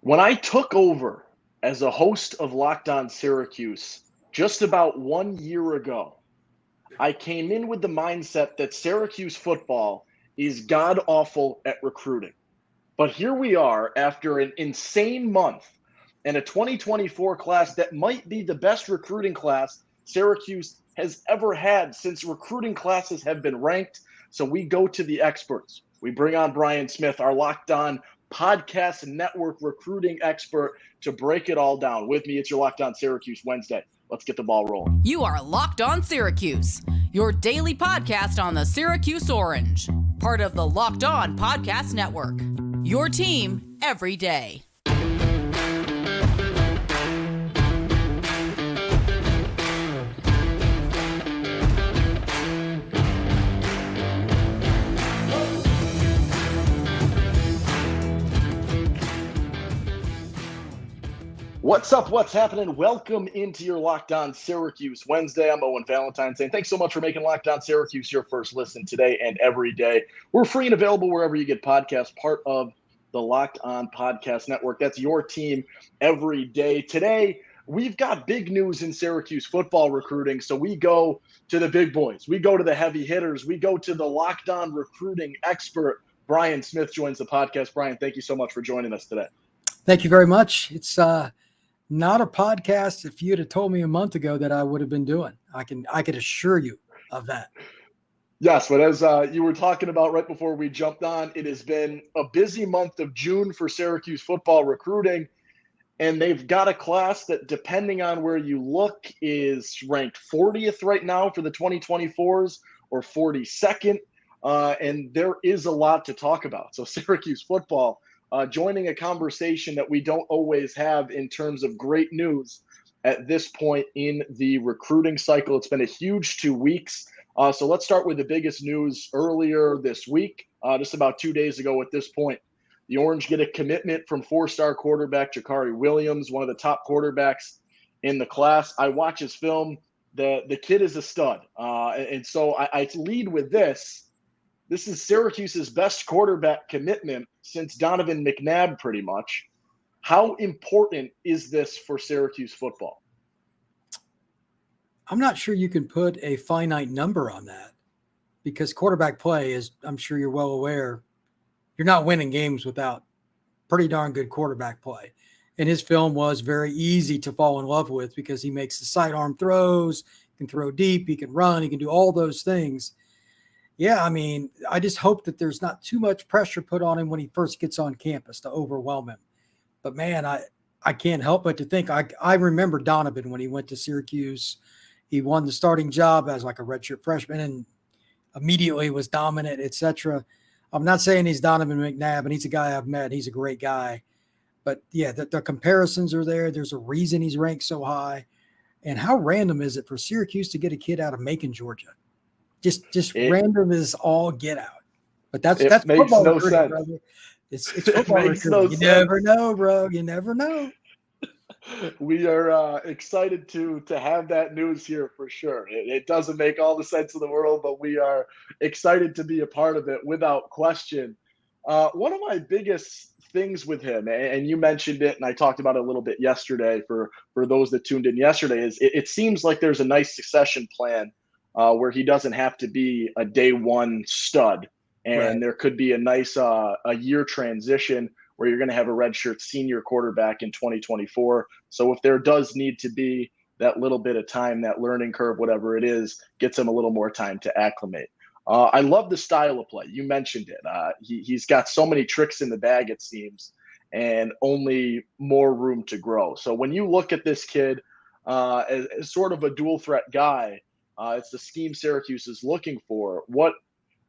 When I took over as a host of Locked On Syracuse just about 1 year ago, I came in with the mindset that Syracuse football is god awful at recruiting. But here we are after an insane month and a 2024 class that might be the best recruiting class Syracuse has ever had since recruiting classes have been ranked. So we go to the experts. We bring on Brian Smith, our Locked On podcast network recruiting expert, to break it all down. With me, it's your Locked On Syracuse Wednesday. Let's get the ball rolling. You are Locked On Syracuse, your daily podcast on the Syracuse Orange, part of the Locked On Podcast Network, your team every day. What's up? What's happening? Welcome into your Locked On Syracuse Wednesday. I'm Owen Valentine saying thanks so much for making Locked On Syracuse your first listen today and every day. We're free and available wherever you get podcasts, part of the Locked On Podcast Network. That's your team every day. Today, we've got big news in Syracuse football recruiting, so we go to the big boys. We go to the heavy hitters. We go to the Locked On recruiting expert. Brian Smith joins the podcast. Brian, thank you so much for joining us today. Thank you very much. It's not a podcast if you'd have told me a month ago that I would have been doing. I could assure you of that. Yes, but as you were talking about right before we jumped on, it has been a busy month of June for Syracuse football recruiting, and they've got a class that, depending on where you look, is ranked 40th right now for the 2024s or 42nd, and there is a lot to talk about. So Syracuse football joining a conversation that we don't always have in terms of great news at this point in the recruiting cycle. It's been a huge 2 weeks. So let's start with the biggest news earlier this week, just about 2 days ago at this point. The Orange get a commitment from four-star quarterback Jakhari Williams, one of the top quarterbacks in the class. I watch his film. The kid is a stud. And so I lead with this. This is Syracuse's best quarterback commitment since Donovan McNabb, pretty much. How important is this for Syracuse football? I'm not sure you can put a finite number on that because quarterback play is, I'm sure you're well aware, you're not winning games without pretty darn good quarterback play. And his film was very easy to fall in love with because he makes the sidearm throws, can throw deep, he can run, he can do all those things. Yeah, I mean, I just hope that there's not too much pressure put on him when he first gets on campus to overwhelm him. But, man, I can't help but to think. I remember Donovan when he went to Syracuse. He won the starting job as like a redshirt freshman and immediately was dominant, etc. I'm not saying he's Donovan McNabb, and he's a guy I've met. He's a great guy. But, yeah, the comparisons are there. There's a reason he's ranked so high. And how random is it for Syracuse to get a kid out of Macon, Georgia? Just random as all get out. But that's makes no sense. Brother. It's football makes no you sense. never know, bro. You never know. We are excited to have that news here for sure. It doesn't make all the sense in the world, but we are excited to be a part of it without question. One of my biggest things with him, and you mentioned it, and I talked about it a little bit yesterday for those that tuned in yesterday, is it seems like there's a nice succession plan where he doesn't have to be a day one stud. And Right. There could be a nice a year transition where you're going to have a redshirt senior quarterback in 2024. So if there does need to be that little bit of time, that learning curve, whatever it is, gets him a little more time to acclimate. I love the style of play. You mentioned it. He's got so many tricks in the bag, it seems, and only more room to grow. So when you look at this kid as sort of a dual threat guy, it's the scheme Syracuse is looking for. What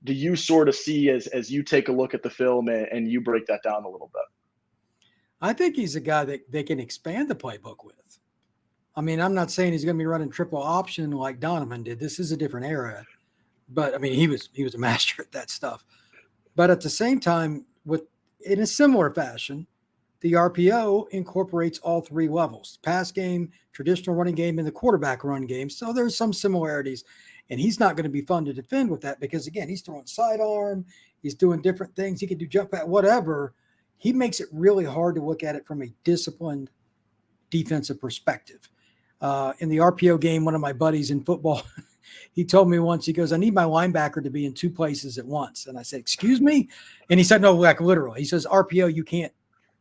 do you sort of see as you take a look at the film and you break that down a little bit? I think he's a guy that they can expand the playbook with. I mean, I'm not saying he's going to be running triple option like Donovan did. This is a different era. But, I mean, he was a master at that stuff. But at the same time, in a similar fashion, the RPO incorporates all three levels: pass game, traditional running game, and the quarterback run game. So there's some similarities, and he's not going to be fun to defend with that because, again, he's throwing sidearm, he's doing different things. He can do jump at whatever. he makes it really hard to look at it from a disciplined defensive perspective. In the RPO game, one of my buddies in football, he told me once, he goes, I need my linebacker to be in two places at once. And I said, excuse me? And he said, no, like literally. He says, RPO, you can't,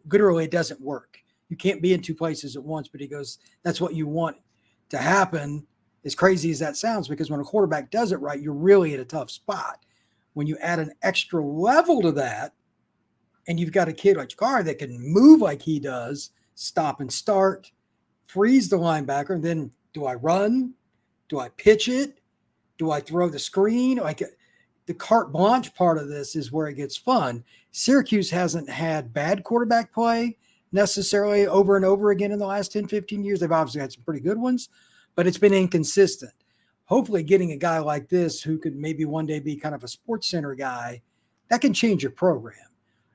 literally, it doesn't work. You can't be in two places at once. But he goes, that's what you want to happen, as crazy as that sounds, because when a quarterback does it right, you're really at a tough spot. When you add an extra level to that, and you've got a kid like Jakari that can move like he does, stop and start, freeze the linebacker, and then do I run? Do I pitch it? Do I throw the screen? Like the carte blanche part of this is where it gets fun. Syracuse hasn't had bad quarterback play necessarily over and over again in the last 10, 15 years. They've obviously had some pretty good ones, but it's been inconsistent. Hopefully getting a guy like this who could maybe one day be kind of a sports center guy, that can change your program.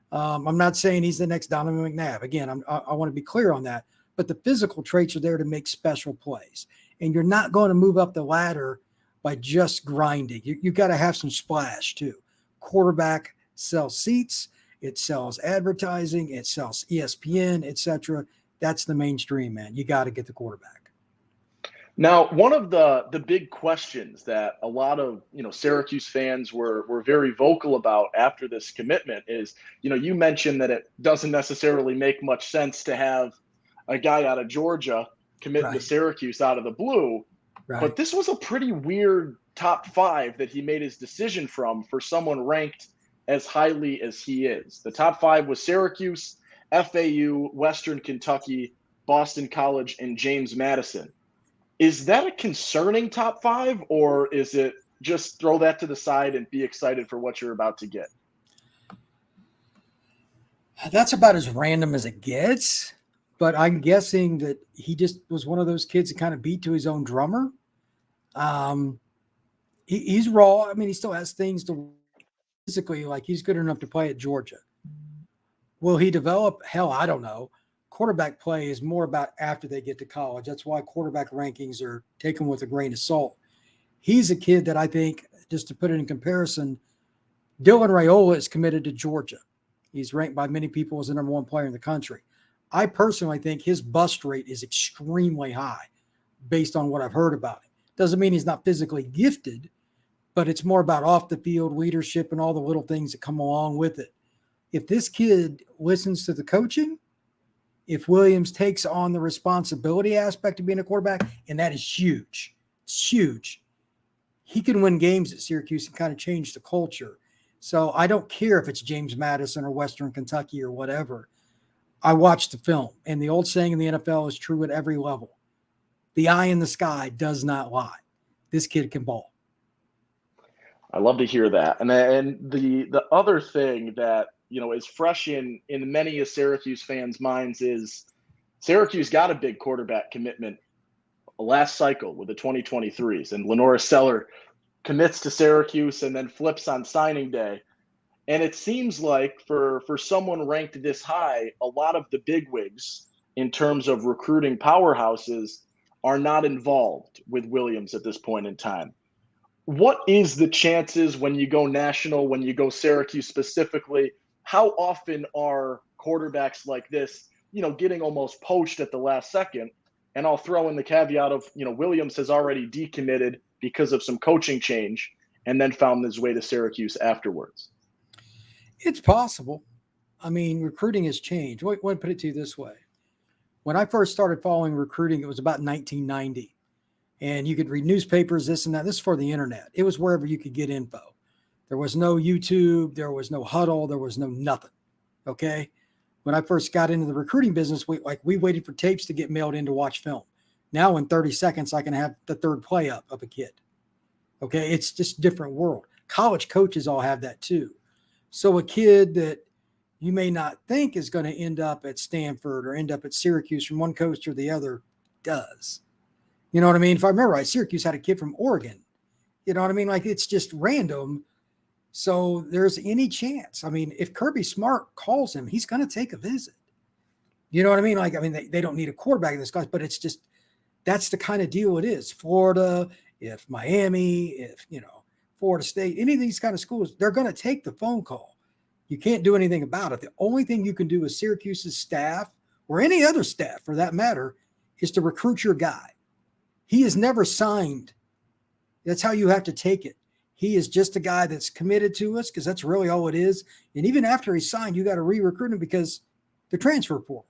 I'm not saying he's the next Donovan McNabb. Again, I want to be clear on that. But the physical traits are there to make special plays. And you're not going to move up the ladder by just grinding. You got to have some splash too. Quarterback sells seats. It sells advertising. It sells ESPN, etc. That's the mainstream, man. You got to get the quarterback. Now, one of the big questions that a lot of Syracuse fans were very vocal about after this commitment is, you mentioned that it doesn't necessarily make much sense to have a guy out of Georgia committing to Syracuse out of the blue, but this was a pretty weird top 5 that he made his decision from for someone ranked as highly as he is. The top 5 was Syracuse, FAU, Western Kentucky, Boston College, and James Madison. Is that a concerning top 5, or is it just throw that to the side and be excited for what you're about to get? That's about as random as it gets, but I'm guessing that he just was one of those kids that kind of beat to his own drummer. He's raw. I mean, he still has things to physically, like he's good enough to play at Georgia. Will he develop? Hell, I don't know. Quarterback play is more about after they get to college. That's why quarterback rankings are taken with a grain of salt. He's a kid that I think, just to put it in comparison, Dylan Raiola is committed to Georgia. He's ranked by many people as the number 1 player in the country. I personally think his bust rate is extremely high based on what I've heard about him. Doesn't mean he's not physically gifted, but it's more about off the field leadership and all the little things that come along with it. If this kid listens to the coaching, if Williams takes on the responsibility aspect of being a quarterback, and that is huge, it's huge, he can win games at Syracuse and kind of change the culture. So I don't care if it's James Madison or Western Kentucky or whatever. I watched the film, and the old saying in the NFL is true at every level. The eye in the sky does not lie. This kid can ball. I love to hear that. And the other thing that is fresh in many of Syracuse fans' minds is Syracuse got a big quarterback commitment last cycle with the 2023s, and Lenora Seller commits to Syracuse and then flips on signing day. And it seems like for someone ranked this high, a lot of the bigwigs in terms of recruiting powerhouses are not involved with Williams at this point in time. What is the chances when you go national, when you go Syracuse specifically? How often are quarterbacks like this, getting almost poached at the last second? And I'll throw in the caveat of, Williams has already decommitted because of some coaching change and then found his way to Syracuse afterwards. It's possible. I mean, recruiting has changed. Let me put it to you this way. When I first started following recruiting, it was about 1990. And you could read newspapers, this and that. This is for the internet. It was wherever you could get info. There was no YouTube. There was no huddle. There was no nothing. Okay. When I first got into the recruiting business, we waited for tapes to get mailed in to watch film. Now in 30 seconds, I can have the third play up of a kid. Okay. It's just a different world. College coaches all have that too. So a kid that you may not think is going to end up at Stanford or end up at Syracuse from one coast or the other does. You know what I mean? If I remember right, Syracuse had a kid from Oregon. You know what I mean? Like, it's just random. So there's any chance. I mean, if Kirby Smart calls him, he's going to take a visit. You know what I mean? Like, I mean, they don't need a quarterback in this class, but it's just, that's the kind of deal it is. Florida, if Miami, if, Florida State, any of these kind of schools, they're going to take the phone call. You can't do anything about it. The only thing you can do as Syracuse's staff, or any other staff for that matter, is to recruit your guy. He is never signed. That's how you have to take it. He is just a guy that's committed to us, because that's really all it is. And even after he's signed, you got to re-recruit him because the transfer portal.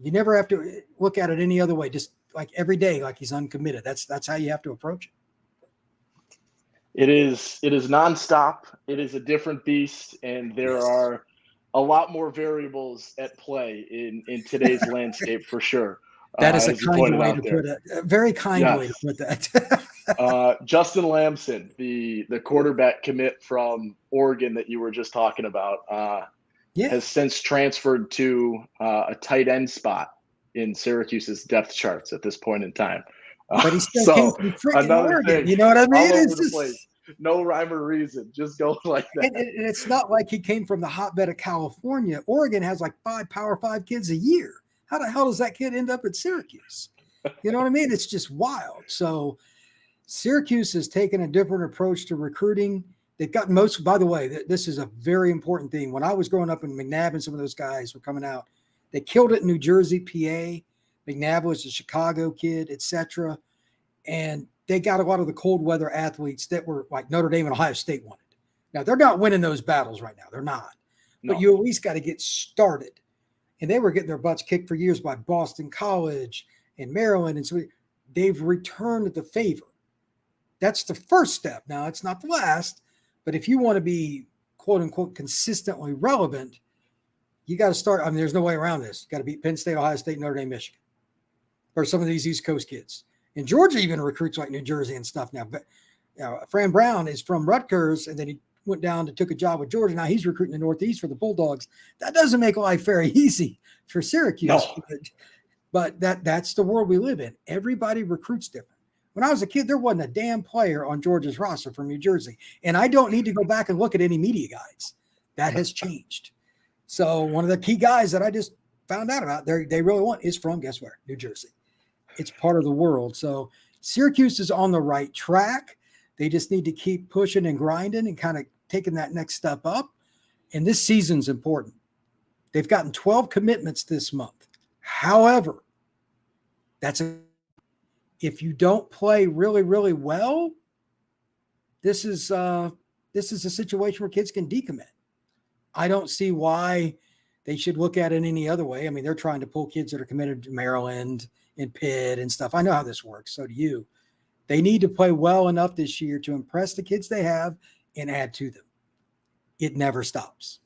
You never have to look at it any other way. Just like every day, like he's uncommitted. That's how you have to approach it. It is nonstop. It is a different beast, and there are a lot more variables at play in today's landscape for sure. That is a kind way to put it. A very kind way to put that. Justin Lamson, the quarterback commit from Oregon that you were just talking about, has since transferred to a tight end spot in Syracuse's depth charts at this point in time. But he still came from freaking Oregon. You know what I mean? It's just no rhyme or reason. Just go like that. And it's not like he came from the hotbed of California. Oregon has like 5 Power 5 kids a year. How the hell does that kid end up at Syracuse? You know what I mean? It's just wild. So Syracuse has taken a different approach to recruiting. They've got most, by the way, this is a very important thing. When I was growing up in McNabb and some of those guys were coming out, they killed it in New Jersey, PA. McNabb was a Chicago kid, etc. And they got a lot of the cold weather athletes that were like Notre Dame and Ohio State wanted. Now, they're not winning those battles right now. They're not. No. But you at least got to get started. And they were getting their butts kicked for years by Boston College and Maryland. And so they've returned the favor. That's the first step. Now, it's not the last. But if you want to be, quote unquote, consistently relevant, you got to start. I mean, there's no way around this. You got to beat Penn State, Ohio State, Notre Dame, Michigan, or some of these East Coast kids. And Georgia even recruits like New Jersey and stuff now. But Fran Brown is from Rutgers, and then he went down and took a job with Georgia. Now he's recruiting the Northeast for the Bulldogs. That doesn't make life very easy for Syracuse. No. But that's the world we live in. Everybody recruits different. When I was a kid, there wasn't a damn player on Georgia's roster from New Jersey. And I don't need to go back and look at any media guides. That has changed. So one of the key guys that I just found out about, they really want, is from, guess where? New Jersey. It's part of the world. So Syracuse is on the right track. They just need to keep pushing and grinding and kind of taking that next step up. And this season's important. They've gotten 12 commitments this month. However, if you don't play really, really well, this is a situation where kids can decommit. I don't see why they should look at it any other way. I mean, they're trying to pull kids that are committed to Maryland and Pitt and stuff. I know how this works. So do you. They need to play well enough this year to impress the kids they have and add to them. It never stops.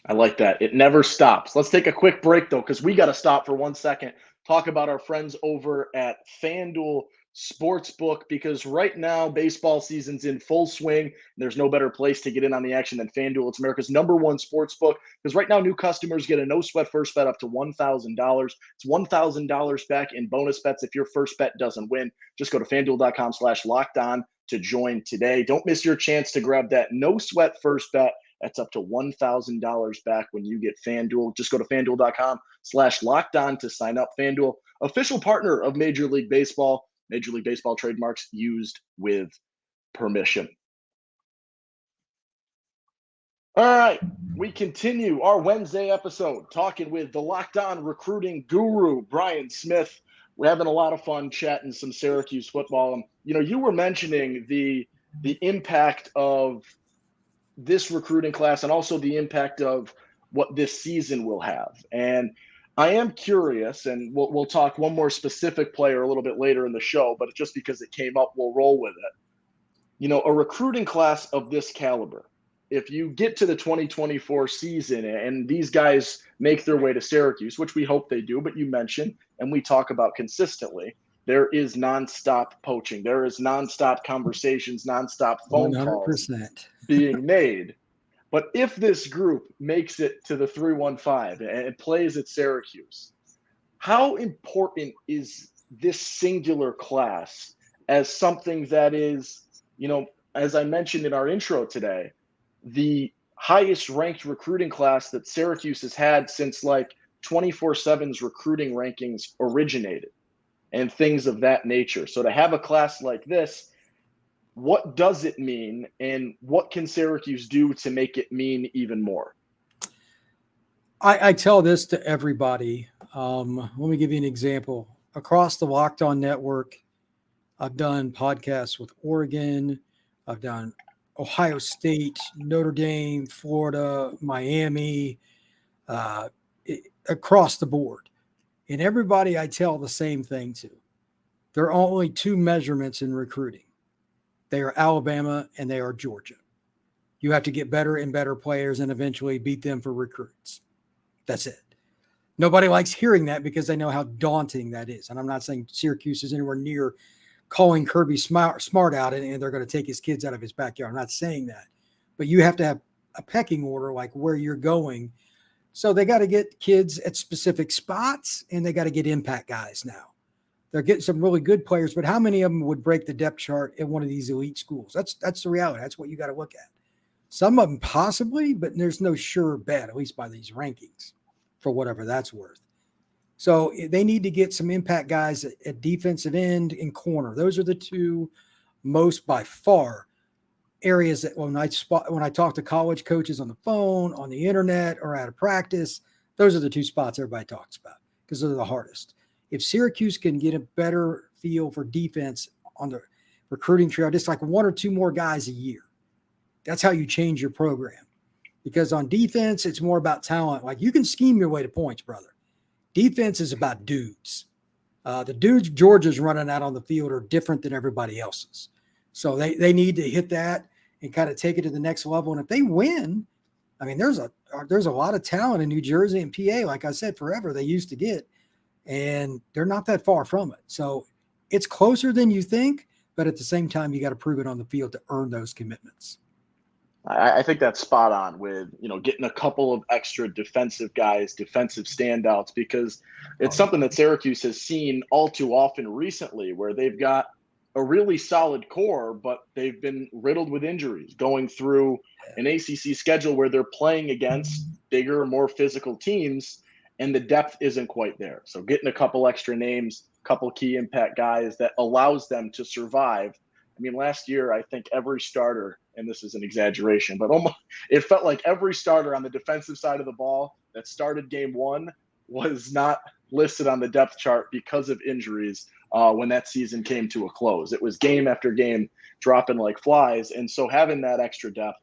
I like that. It never stops. Let's take a quick break, though, because we got to stop for 1 second. Talk about our friends over at FanDuel Sportsbook, because right now baseball season's in full swing. There's no better place to get in on the action than FanDuel. It's America's #1 sportsbook, because right now new customers get a no-sweat first bet up to $1,000. It's $1,000 back in bonus bets if your first bet doesn't win. Just go to FanDuel.com/lockedon to join today. Don't miss your chance to grab that no-sweat first bet. That's up to $1,000 back when you get FanDuel. Just go to FanDuel.com/lockedon to sign up. FanDuel, official partner of Major League Baseball. Major League Baseball trademarks used with permission. All right, we continue our Wednesday episode talking with the Locked On recruiting guru, Brian Smith. We're having a lot of fun chatting some Syracuse football. And, you were mentioning the impact of this recruiting class and also the impact of what this season will have. And I am curious, and we'll talk one more specific player a little bit later in the show, but just because it came up, we'll roll with it. A recruiting class of this caliber, if you get to the 2024 season and these guys make their way to Syracuse, which we hope they do, but you mentioned, and we talk about consistently, there is nonstop poaching. There is nonstop conversations, nonstop phone 100%. Calls being made. But if this group makes it to the 315 and plays at Syracuse, how important is this singular class as something that is, as I mentioned in our intro today, the highest ranked recruiting class that Syracuse has had since like 24/7's recruiting rankings originated and things of that nature. So to have a class like this, what does it mean, and what can Syracuse do to make it mean even more? I tell this to everybody. Let me give you an example. Across the Locked On network, I've done podcasts with Oregon. I've done Ohio State, Notre Dame, Florida, Miami, across the board. And everybody I tell the same thing to. There are only two measurements in recruiting. They are Alabama and they are Georgia. You have to get better and better players and eventually beat them for recruits. That's it. Nobody likes hearing that because they know how daunting that is. And I'm not saying Syracuse is anywhere near calling Kirby smart out and they're going to take his kids out of his backyard. I'm not saying that. But you have to have a pecking order, like where you're going. So they got to get kids at specific spots, and they got to get impact guys now. They're getting some really good players, but how many of them would break the depth chart at one of these elite schools? That's the reality. That's what you got to look at. Some of them possibly, but there's no sure bet, at least by these rankings, for whatever that's worth. So they need to get some impact guys at defensive end and corner. Those are the two most by far areas that when I talk to college coaches on the phone, on the internet, or out of practice, those are the two spots everybody talks about because they're the hardest. If Syracuse can get a better feel for defense on the recruiting trail, just like one or two more guys a year, that's how you change your program. Because on defense, it's more about talent. Like you can scheme your way to points, brother. Defense is about dudes. The dudes Georgia's running out on the field are different than everybody else's. So they need to hit that and kind of take it to the next level. And if they win, I mean, there's a lot of talent in New Jersey and PA, like I said, forever they used to get. And they're not that far from it. So it's closer than you think, but at the same time, you got to prove it on the field to earn those commitments. I think that's spot on with, getting a couple of extra defensive guys, defensive standouts, because it's something that Syracuse has seen all too often recently where they've got a really solid core, but they've been riddled with injuries going through an ACC schedule where they're playing against bigger, more physical teams, and the depth isn't quite there. So getting a couple extra names, couple key impact guys that allows them to survive. I mean, last year, I think every starter, and this is an exaggeration, but almost it felt like every starter on the defensive side of the ball that started game one was not listed on the depth chart because of injuries when that season came to a close. It was game after game dropping like flies. And so having that extra depth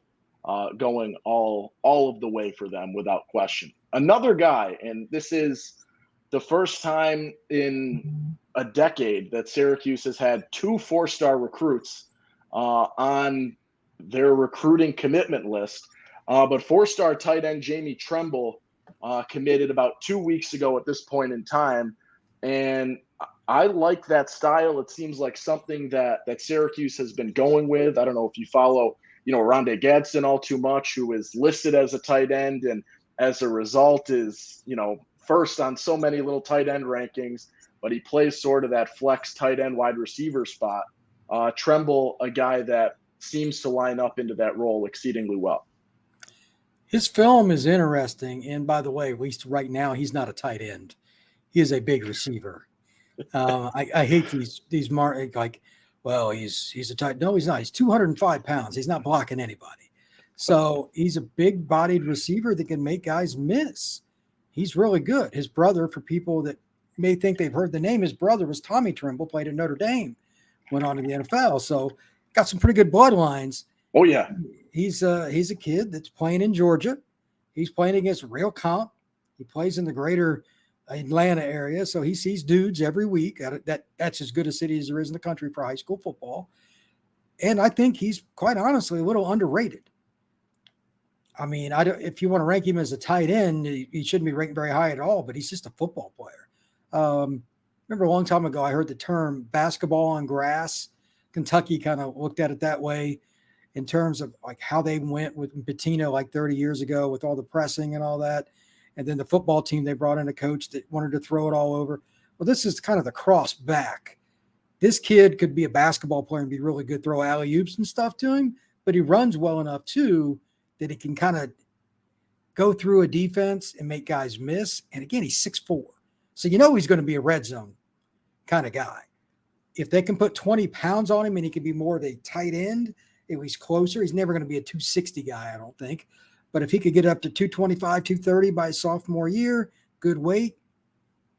going all of the way for them without question. Another guy, and this is the first time in a decade that Syracuse has had two four-star recruits on their recruiting commitment list. But four-star tight end Jamie Tremble committed about 2 weeks ago at this point in time. And I like that style. It seems like something that Syracuse has been going with. I don't know if you follow, Rondé Gadsden all too much, who is listed as a tight end and as a result is, first on so many little tight end rankings, but he plays sort of that flex tight end wide receiver spot. Tremble, a guy that seems to line up into that role exceedingly well. His film is interesting. And by the way, at least right now, he's not a tight end. He is a big receiver. I hate these like, well, he's a tight. No, he's not. He's 205 pounds. He's not blocking anybody. So he's a big bodied receiver that can make guys miss. He's really good. His brother, for people that may think they've heard the name, his brother was Tommy Tremble, played at Notre Dame, went on to the NFL. So got some pretty good bloodlines. Oh yeah. He's a kid that's playing in Georgia. He's playing against real comp. He plays in the greater Atlanta area. So he sees dudes every week. That's as good a city as there is in the country for high school football. And I think he's quite honestly a little underrated. I mean, if you want to rank him as a tight end, he shouldn't be ranked very high at all, but he's just a football player. Remember a long time ago, I heard the term basketball on grass. Kentucky kind of looked at it that way in terms of like how they went with Pitino like 30 years ago with all the pressing and all that. And then the football team, they brought in a coach that wanted to throw it all over. Well, this is kind of the cross back. This kid could be a basketball player and be really good, throw alley-oops and stuff to him, but he runs well enough too that he can kind of go through a defense and make guys miss. And again, he's 6'4". So he's going to be a red zone kind of guy. if they can put 20 pounds on him and he can be more of a tight end, if he's closer, he's never going to be a 260 guy, I don't think. But if he could get up to 225, 230 by his sophomore year, good weight,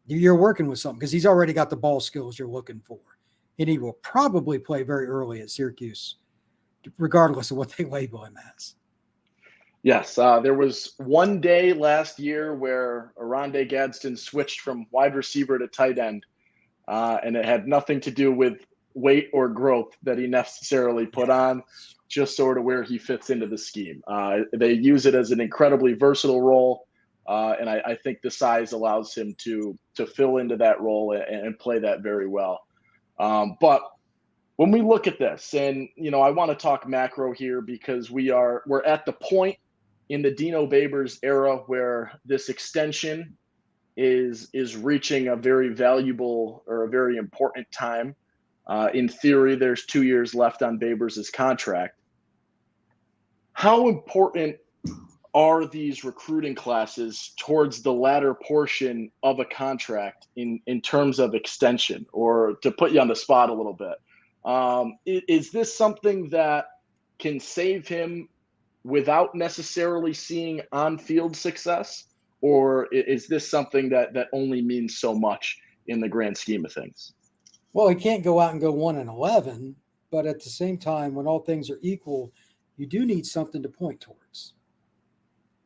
you're working with something because he's already got the ball skills you're looking for. And he will probably play very early at Syracuse, regardless of what they label him as. Yes, there was one day last year where Arondé Gadsden switched from wide receiver to tight end, and it had nothing to do with weight or growth that he necessarily put on, just sort of where he fits into the scheme. They use it as an incredibly versatile role, and I think the size allows him to fill into that role and play that very well. But when we look at this, and I want to talk macro here because we're at the point in the Dino Babers era where this extension is reaching a very valuable or a very important time. In theory, there's 2 years left on Babers' contract. How important are these recruiting classes towards the latter portion of a contract in terms of extension? Or to put you on the spot a little bit, is this something that can save him without necessarily seeing on-field success? Or is this something that only means so much in the grand scheme of things? Well, he can't go out and go 1-11, but at the same time, when all things are equal, you do need something to point towards.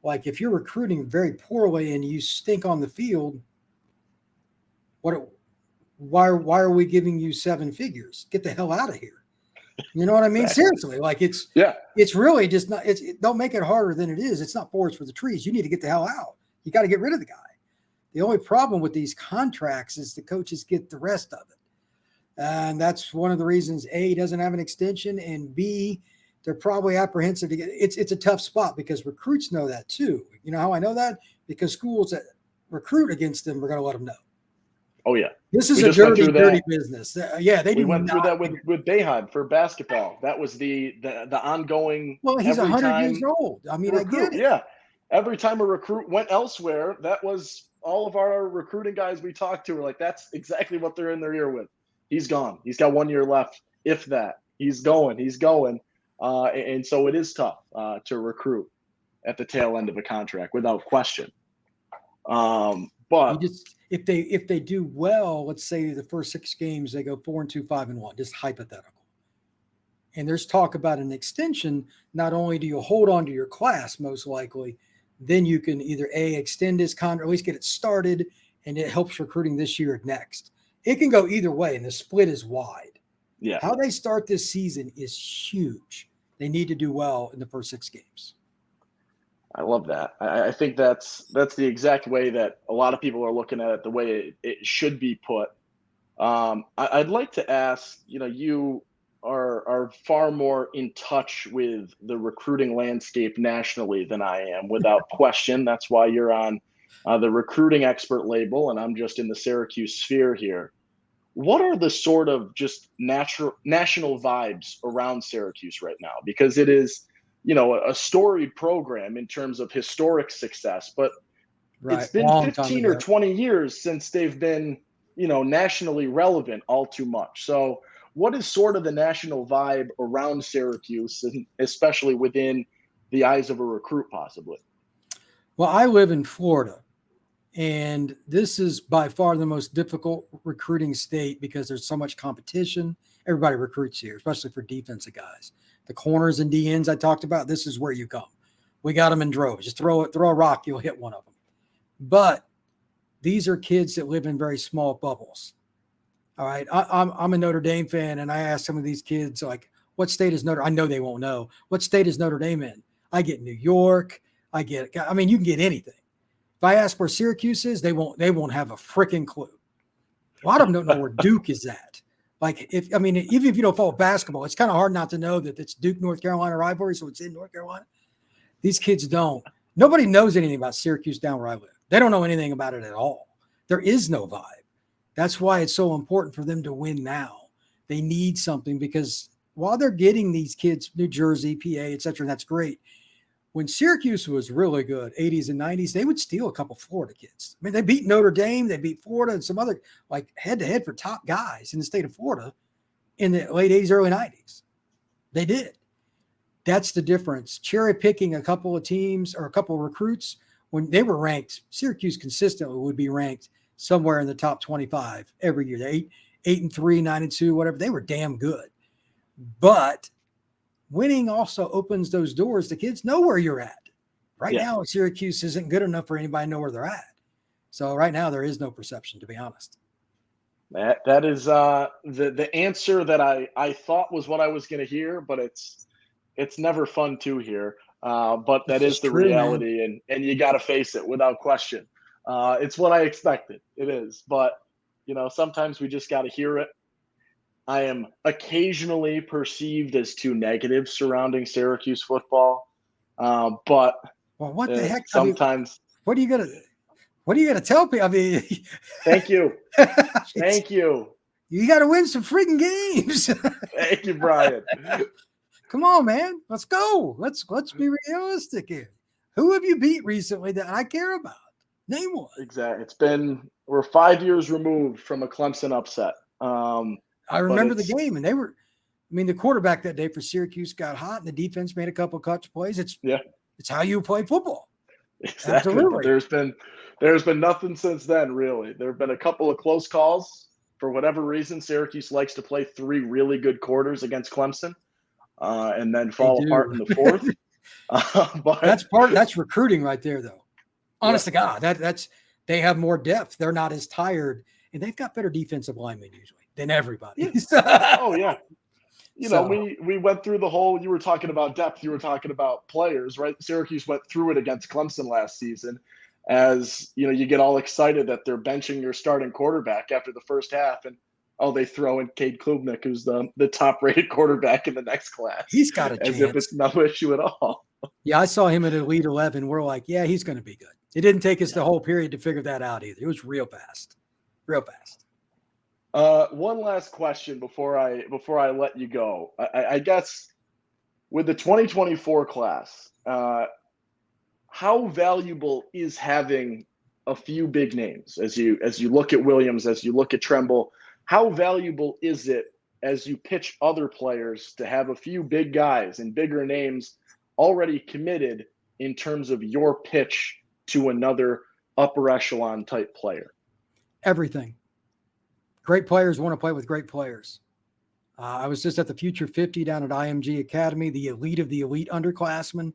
Like if you're recruiting very poorly and you stink on the field, why are we giving you 7 figures? Get the hell out of here. You know what I mean? Seriously, like it's really just not, don't make it harder than it is. It's not forest for the trees. You need to get the hell out. You got to get rid of the guy. The only problem with these contracts is the coaches get the rest of it. And that's one of the reasons A, he doesn't have an extension, and B, they're probably apprehensive to get it's a tough spot because recruits know that too. You know how I know that? Because schools that recruit against them are going to let them know. Oh yeah. This is a dirty business. We went through that with Bayhan for basketball. That was the ongoing. Well, he's 100 years old. I mean, I get it. Yeah. Every time a recruit went elsewhere, that was all of our recruiting guys we talked to were like, that's exactly what they're in their ear with. He's gone. He's got 1 year left, if that. He's going. And so it is tough to recruit at the tail end of a contract without question. But if they do well, let's say the first 6 games, they go 4-2, 5-1, just hypothetical. And there's talk about an extension. Not only do you hold on to your class, most likely, then you can either extend his contract, or at least get it started, and it helps recruiting this year or next. It can go either way, and the split is wide. Yeah. How they start this season is huge. They need to do well in the first 6 games. I love that. I think that's the exact way that a lot of people are looking at it, the way it should be put. I'd like to ask, you are far more in touch with the recruiting landscape nationally than I am, without question. That's why you're on the recruiting expert label, and I'm just in the Syracuse sphere here. What are the sort of just national vibes around Syracuse right now? Because it is, a storied program in terms of historic success, but it's been 15 or 20 years since they've been, nationally relevant all too much. So what is sort of the national vibe around Syracuse, and especially within the eyes of a recruit possibly? Well, I live in Florida, and this is by far the most difficult recruiting state because there's so much competition. Everybody recruits here, especially for defensive guys. The corners and DNs I talked about, this is where you come. We got them in droves. Just throw a rock, you'll hit one of them. But these are kids that live in very small bubbles. All right, I'm a Notre Dame fan, and I ask some of these kids, like, what state is Notre? I know they won't know. What state is Notre Dame in? I get New York. You can get anything. If I ask where Syracuse is, they won't have a freaking clue. A lot of them don't know where Duke is at. Even if you don't follow basketball, it's kind of hard not to know that it's Duke, North Carolina rivalry, so it's in North Carolina. These kids don't. Nobody knows anything about Syracuse down where I live. They don't know anything about it at all. There is no vibe. That's why it's so important for them to win now. They need something because while they're getting these kids, New Jersey, PA, et cetera, and that's great, when Syracuse was really good, 80s and 90s, they would steal a couple Florida kids. I mean, they beat Notre Dame, they beat Florida, and some other like head-to-head for top guys in the state of Florida in the late 80s, early 90s. They did. That's the difference. Cherry picking a couple of teams or a couple of recruits when they were ranked, Syracuse consistently would be ranked somewhere in the top 25 every year. They 8-3, 9-2, whatever. They were damn good. But winning also opens those doors. The kids know where you're at. Right now, Syracuse isn't good enough for anybody to know where they're at. So right now, there is no perception, to be honest. That is the answer that I thought was what I was going to hear, but it's never fun to hear. But that is the reality, and you got to face it without question. It's what I expected. It is, but sometimes we just got to hear it. I am occasionally perceived as too negative surrounding Syracuse football, but what the heck? Sometimes, what are you gonna tell people? I mean, thank you, thank you. You got to win some freaking games. Thank you, Brian. Come on, man. Let's go. Let's be realistic here. Who have you beat recently that I care about? Name one. Exactly. We're 5 years removed from a Clemson upset. I remember the game, and the quarterback that day for Syracuse got hot, and the defense made a couple of clutch plays. It's how you play football. Exactly. Absolutely. There's been nothing since then, really. There have been a couple of close calls. For whatever reason, Syracuse likes to play 3 really good quarters against Clemson. And then fall apart in the fourth. But that's recruiting right there, though. Honest to God, they have more depth. They're not as tired, and they've got better defensive linemen usually than everybody. Oh yeah, we went through the whole. You were talking about depth. You were talking about players, right? Syracuse went through it against Clemson last season. As you get all excited that they're benching your starting quarterback after the first half, and they throw in Cade Klubnik, who's the top-rated quarterback in the next class. He's got a chance. As if it's no issue at all. Yeah, I saw him at Elite 11. We're like, yeah, he's going to be good. It didn't take us the whole period to figure that out either. It was real fast. Real fast. One last question before I let you go. I guess with the 2024 class, how valuable is having a few big names as you look at Williams, as you look at Tremble? How valuable is it as you pitch other players to have a few big guys and bigger names already committed in terms of your pitch to another upper echelon type player? Everything. Great players want to play with great players. I was just at the Future 50 down at IMG Academy, the elite of the elite underclassmen.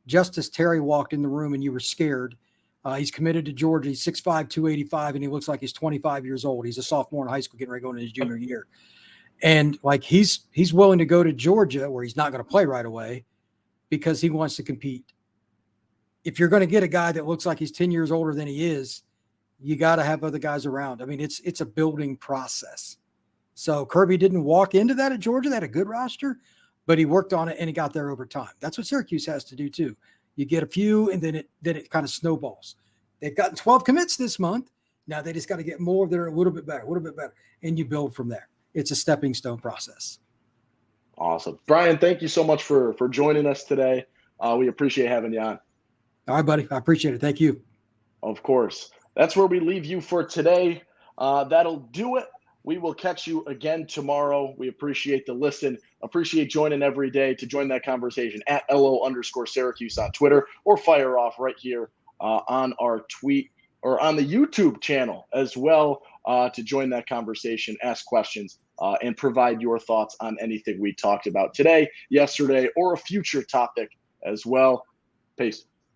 Justice Terry walked in the room and you were scared. He's committed to Georgia. He's 6'5", 285, and he looks like he's 25 years old. He's a sophomore in high school, getting ready to go into his junior year. And like he's willing to go to Georgia, where he's not going to play right away, because he wants to compete. If you're going to get a guy that looks like he's 10 years older than he is, you got to have other guys around. I mean, it's a building process. So Kirby didn't walk into that at Georgia. They had a good roster, but he worked on it and he got there over time. That's what Syracuse has to do too. You get a few, and then it kind of snowballs. They've gotten 12 commits this month. Now they just got to get more that are a little bit better, and you build from there. It's a stepping stone process. Awesome. Brian, thank you so much for joining us today. We appreciate having you on. All right, buddy. I appreciate it. Thank you. Of course. That's where we leave you for today. That'll do it. We will catch you again tomorrow. We appreciate the listen. Appreciate joining every day to join that conversation at @LO_Syracuse on Twitter, or fire off right here on our tweet or on the YouTube channel as well to join that conversation, ask questions, and provide your thoughts on anything we talked about today, yesterday, or a future topic as well. Peace.